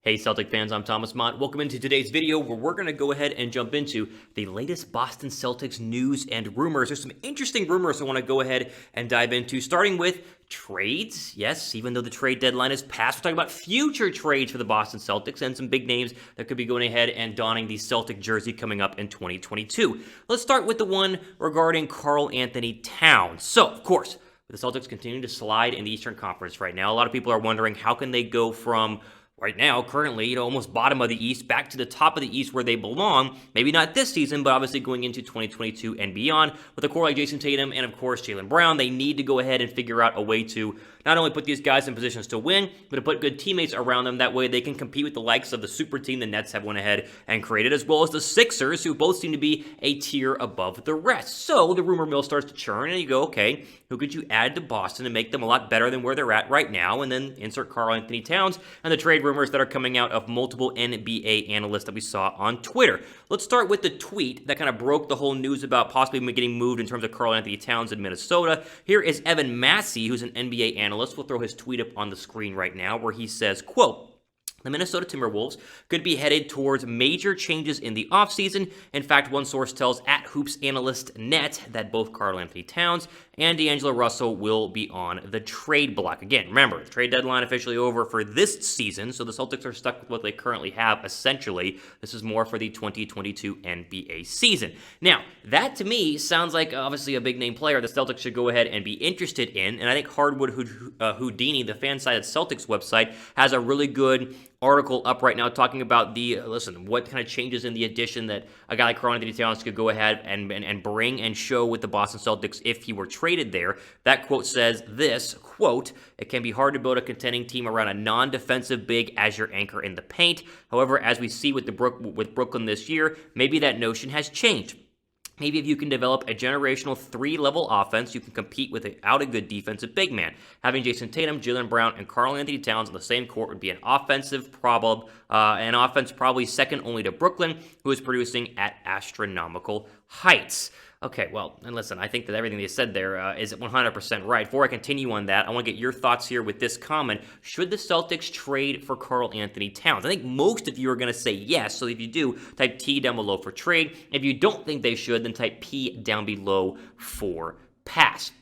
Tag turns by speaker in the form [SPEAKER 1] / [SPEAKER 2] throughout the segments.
[SPEAKER 1] Hey Celtic fans, I'm Thomas Mott. Welcome into today's video where we're going to go ahead and jump into the latest Boston Celtics news and rumors. There's some interesting rumors I want to go ahead and dive into, starting with trades. Yes, even though the trade deadline is past, we're talking about future trades for the Boston Celtics and some big names that could be going ahead and donning the Celtic jersey coming up in 2022. Let's start with the one regarding Karl Anthony-Towns. So, of course, the Celtics continue to slide in the Eastern Conference right now. A lot of people are wondering how can they go from right now, currently, almost bottom of the East, back to the top of the East where they belong. Maybe not this season, but obviously going into 2022 and beyond. With a core like Jason Tatum and, of course, Jaylen Brown, they need to go ahead and figure out a way to not only put these guys in positions to win, but to put good teammates around them. That way they can compete with the likes of the super team the Nets have went ahead and created, as well as the Sixers, who both seem to be a tier above the rest. So the rumor mill starts to churn, and you go, okay, who could you add to Boston to make them a lot better than where they're at right now? And then insert Karl Anthony-Towns and the trade rumors that are coming out of multiple NBA analysts that we saw on Twitter. Let's start with the tweet that kind of broke the whole news about possibly getting moved in terms of Karl Anthony-Towns in Minnesota. Here is Evan Massey, who's an NBA analyst. We'll throw his tweet up on the screen right now, where he says, quote, "The Minnesota Timberwolves could be headed towards major changes in the offseason. In fact, one source tells @HoopsAnalystNet that both Karl Anthony-Towns and D'Angelo Russell will be on the trade block." Again, remember, the trade deadline officially over for this season, so the Celtics are stuck with what they currently have, essentially. This is more for the 2022 NBA season. Now, that to me sounds like obviously a big-name player the Celtics should go ahead and be interested in, and I think Hardwood Houdini, the fan-sided Celtics website, has a really good article up right now talking about what kind of changes in the addition that a guy like Karl Anthony-Towns could go ahead and bring and show with the Boston Celtics if he were traded there. That quote says this, quote, "It can be hard to build a contending team around a non-defensive big as your anchor in the paint. However, as we see with Brooklyn this year, maybe that notion has changed. Maybe if you can develop a generational 3-level offense, you can compete without a good defensive big man. Having Jason Tatum, Jaylen Brown, and Karl Anthony-Towns on the same court would be an offense probably second only to Brooklyn, who is producing at astronomical heights." Okay, well, and listen, I think that everything they said there is 100% right. Before I continue on that, I want to get your thoughts here with this comment. Should the Celtics trade for Karl Anthony-Towns? I think most of you are going to say yes, so if you do, type T down below for trade. If you don't think they should, then type P down below for pass.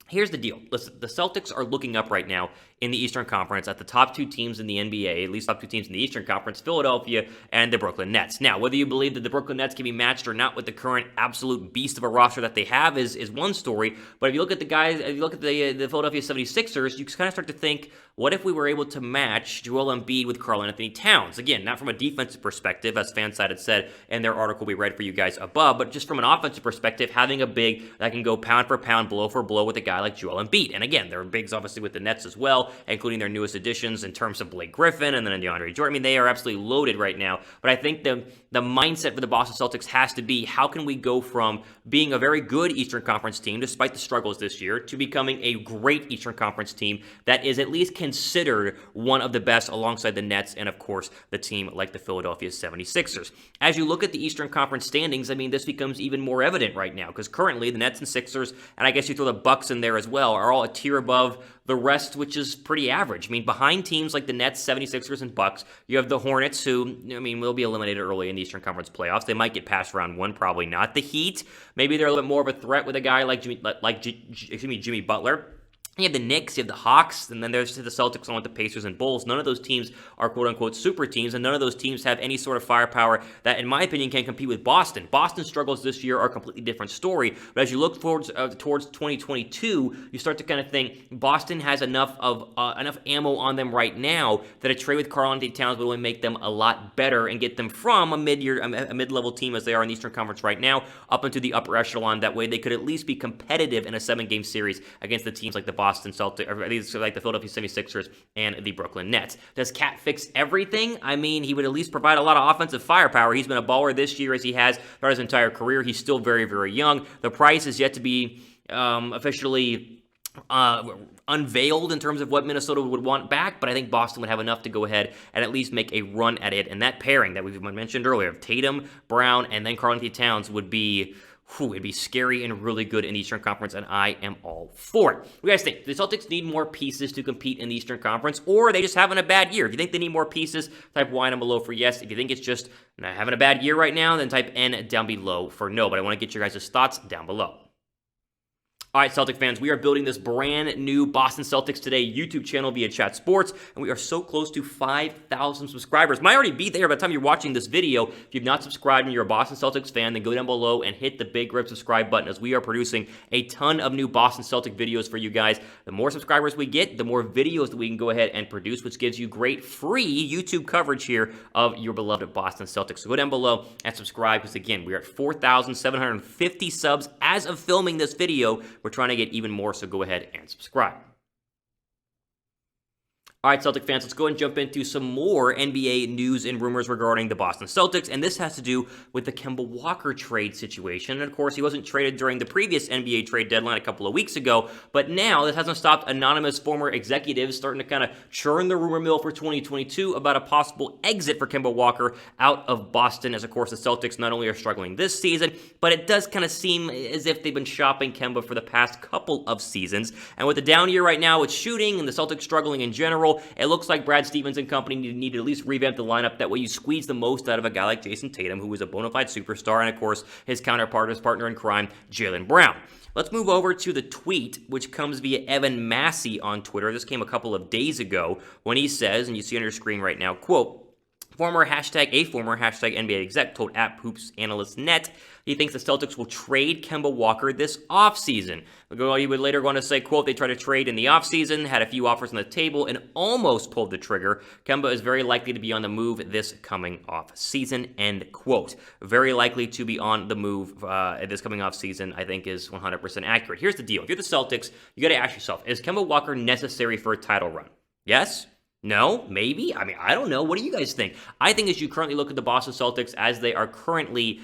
[SPEAKER 1] Here's the deal. Listen, the Celtics are looking up right now in the Eastern Conference at the top two teams in the NBA, at least top two teams in the Eastern Conference, Philadelphia and the Brooklyn Nets. Now, whether you believe that the Brooklyn Nets can be matched or not with the current absolute beast of a roster that they have is one story. But if you look at the Philadelphia 76ers, you kind of start to think, what if we were able to match Joel Embiid with Karl Anthony-Towns? Again, not from a defensive perspective, as Fanside had said in their article we read for you guys above, but just from an offensive perspective, having a big that can go pound for pound, blow for blow with a guy like Joel Embiid. And again, there are bigs obviously with the Nets as well, including their newest additions in terms of Blake Griffin and then DeAndre Jordan. I mean, they are absolutely loaded right now. But I think the mindset for the Boston Celtics has to be, how can we go from being a very good Eastern Conference team, despite the struggles this year, to becoming a great Eastern Conference team that is at least considered one of the best alongside the Nets and, of course, the team like the Philadelphia 76ers. As you look at the Eastern Conference standings, I mean, this becomes even more evident right now because currently the Nets and Sixers, and I guess you throw the Bucks in there as well, are all a tier above the rest, which is pretty average. I mean, behind teams like the Nets, 76ers, and Bucks, you have the Hornets, who, I mean, will be eliminated early in the Eastern Conference playoffs. They might get past round one, probably not. The Heat, maybe they're a little bit more of a threat with a guy like Jimmy Butler. You have the Knicks, you have the Hawks, and then there's the Celtics along with the Pacers and Bulls. None of those teams are quote-unquote super teams, and none of those teams have any sort of firepower that, in my opinion, can compete with Boston. Boston's struggles this year are a completely different story, but as you look towards 2022, you start to kind of think Boston has enough ammo on them right now that a trade with Karl Anthony-Towns would only make them a lot better and get them from a mid-level team as they are in the Eastern Conference right now up into the upper echelon. That way they could at least be competitive in a 7-game series against the teams like the Boston Celtics, or at least like the Philadelphia 76ers and the Brooklyn Nets. Does Cat fix everything? I mean, he would at least provide a lot of offensive firepower. He's been a baller this year as he has throughout his entire career. He's still very, very young. The price is yet to be officially unveiled in terms of what Minnesota would want back, but I think Boston would have enough to go ahead and at least make a run at it. And that pairing that we mentioned earlier of Tatum, Brown, and then Karl Anthony-Towns would be it'd be scary and really good in the Eastern Conference, and I am all for it. What do you guys think? Do the Celtics need more pieces to compete in the Eastern Conference, or are they just having a bad year? If you think they need more pieces, type Y down below for yes. If you think it's just having a bad year right now, then type N down below for no. But I want to get your guys' thoughts down below. All right, Celtic fans, we are building this brand new Boston Celtics Today YouTube channel via Chat Sports, and we are so close to 5,000 subscribers. Might already be there by the time you're watching this video. If you've not subscribed and you're a Boston Celtics fan, then go down below and hit the big red subscribe button, as we are producing a ton of new Boston Celtic videos for you guys. The more subscribers we get, the more videos that we can go ahead and produce, which gives you great free YouTube coverage here of your beloved Boston Celtics. So go down below and subscribe, because again, we are at 4,750 subs as of filming this video. We're trying to get even more, so go ahead and subscribe. All right, Celtic fans, let's go and jump into some more NBA news and rumors regarding the Boston Celtics, and this has to do with the Kemba Walker trade situation. And of course, he wasn't traded during the previous NBA trade deadline a couple of weeks ago, but now this hasn't stopped anonymous former executives starting to kind of churn the rumor mill for 2022 about a possible exit for Kemba Walker out of Boston, as of course the Celtics not only are struggling this season, but it does kind of seem as if they've been shopping Kemba for the past couple of seasons. And with the down year right now with shooting and the Celtics struggling in general, it looks like Brad Stevens and company need to at least revamp the lineup. That way you squeeze the most out of a guy like Jason Tatum, who is a bona fide superstar, and of course his counterpart, his partner in crime, Jaylen Brown. Let's move over to the tweet, which comes via Evan Massey on Twitter. This came a couple of days ago when he says, and you see on your screen right now, quote, a former hashtag NBA exec told @HoopsAnalystNet he thinks the Celtics will trade Kemba Walker this offseason. He would later go on to say, quote, they tried to trade in the offseason, had a few offers on the table, and almost pulled the trigger. Kemba is very likely to be on the move this coming offseason, end quote. Very likely to be on the move this coming offseason, I think, is 100% accurate. Here's the deal. If you're the Celtics, you got to ask yourself, is Kemba Walker necessary for a title run? Yes? No? Maybe? I mean, I don't know. What do you guys think? I think as you currently look at the Boston Celtics as they are currently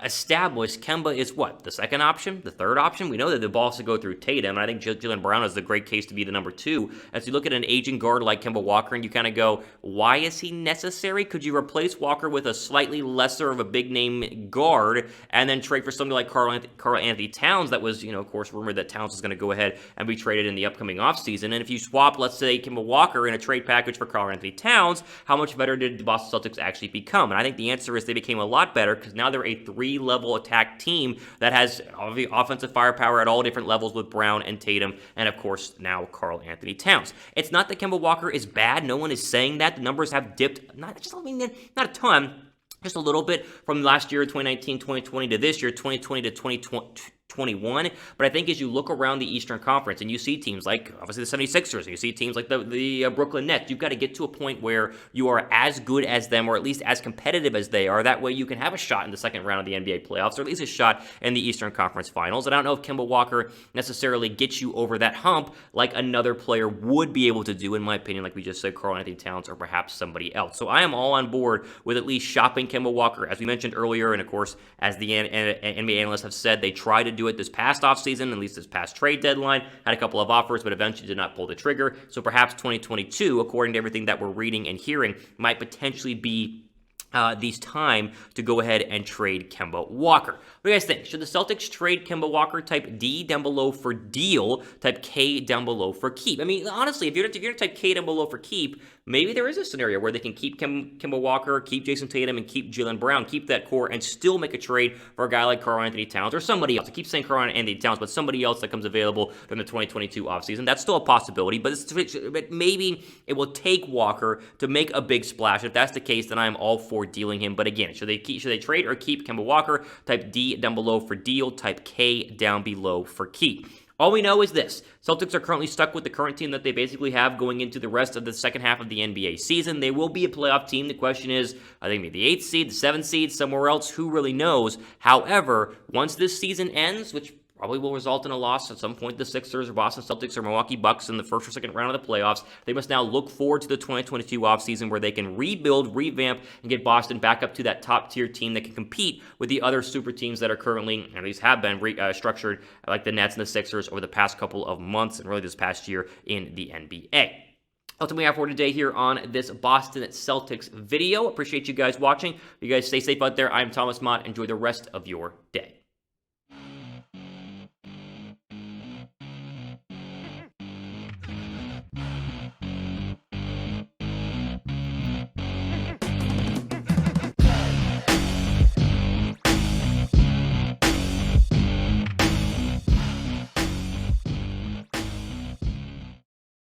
[SPEAKER 1] established, Kemba is what? The second option? The third option? We know that the ball has to go through Tatum, and I think Jaylen Brown is the great case to be the number two. As you look at an aging guard like Kemba Walker, and you kind of go, why is he necessary? Could you replace Walker with a slightly lesser of a big-name guard and then trade for somebody like Karl Anthony-Towns that was, of course, rumored that Towns was going to go ahead and be traded in the upcoming offseason? And if you swap, let's say, Kemba Walker in a trade package for Karl Anthony-Towns, how much better did the Boston Celtics actually become? And I think the answer is they became a lot better, because now they're a three-level attack team that has offensive firepower at all different levels with Brown and Tatum, and of course now Karl Anthony-Towns. It's not that Kemba Walker is bad. No one is saying that. The numbers have dipped, not a ton, just a little bit from last year, 2019, 2020 to this year, 2020 to 2021. But I think as you look around the Eastern Conference and you see teams like, obviously, the 76ers, and you see teams like the Brooklyn Nets, you've got to get to a point where you are as good as them, or at least as competitive as they are. That way you can have a shot in the second round of the NBA playoffs, or at least a shot in the Eastern Conference Finals. And I don't know if Kemba Walker necessarily gets you over that hump like another player would be able to do, in my opinion, like we just said, Karl Anthony-Towns or perhaps somebody else. So I am all on board with at least shopping Kemba Walker, as we mentioned earlier, and of course, as the NBA analysts have said, they tried to do it this past offseason, at least this past trade deadline, had a couple of offers, but eventually did not pull the trigger. So perhaps 2022, according to everything that we're reading and hearing, might potentially be these time to go ahead and trade Kemba Walker. What do you guys think? Should the Celtics trade Kemba Walker? Type D down below for deal. Type K down below for keep. I mean, honestly, if you're going to type K down below for keep, maybe there is a scenario where they can keep Kemba Walker, keep Jason Tatum, and keep Jaylen Brown, keep that core, and still make a trade for a guy like Karl Anthony-Towns or somebody else. I keep saying Karl Anthony-Towns, but somebody else that comes available during the 2022 offseason. That's still a possibility, but maybe it will take Walker to make a big splash. If that's the case, then I am all for dealing him. But again, should they trade or keep Kemba Walker? Type D down below for deal. Type K down below for keep. All we know is this. Celtics are currently stuck with the current team that they basically have going into the rest of the second half of the NBA season. They will be a playoff team. The question is, I think maybe the 8th seed, the 7th seed, somewhere else, who really knows? However, once this season ends, which probably will result in a loss at some point, the Sixers or Boston Celtics or Milwaukee Bucks in the first or second round of the playoffs, they must now look forward to the 2022 offseason where they can rebuild, revamp, and get Boston back up to that top-tier team that can compete with the other super teams that are currently, at least have been, structured like the Nets and the Sixers over the past couple of months and really this past year in the NBA. That's what we have for today here on this Boston Celtics video. Appreciate you guys watching. You guys stay safe out there. I'm Thomas Mott. Enjoy the rest of your day.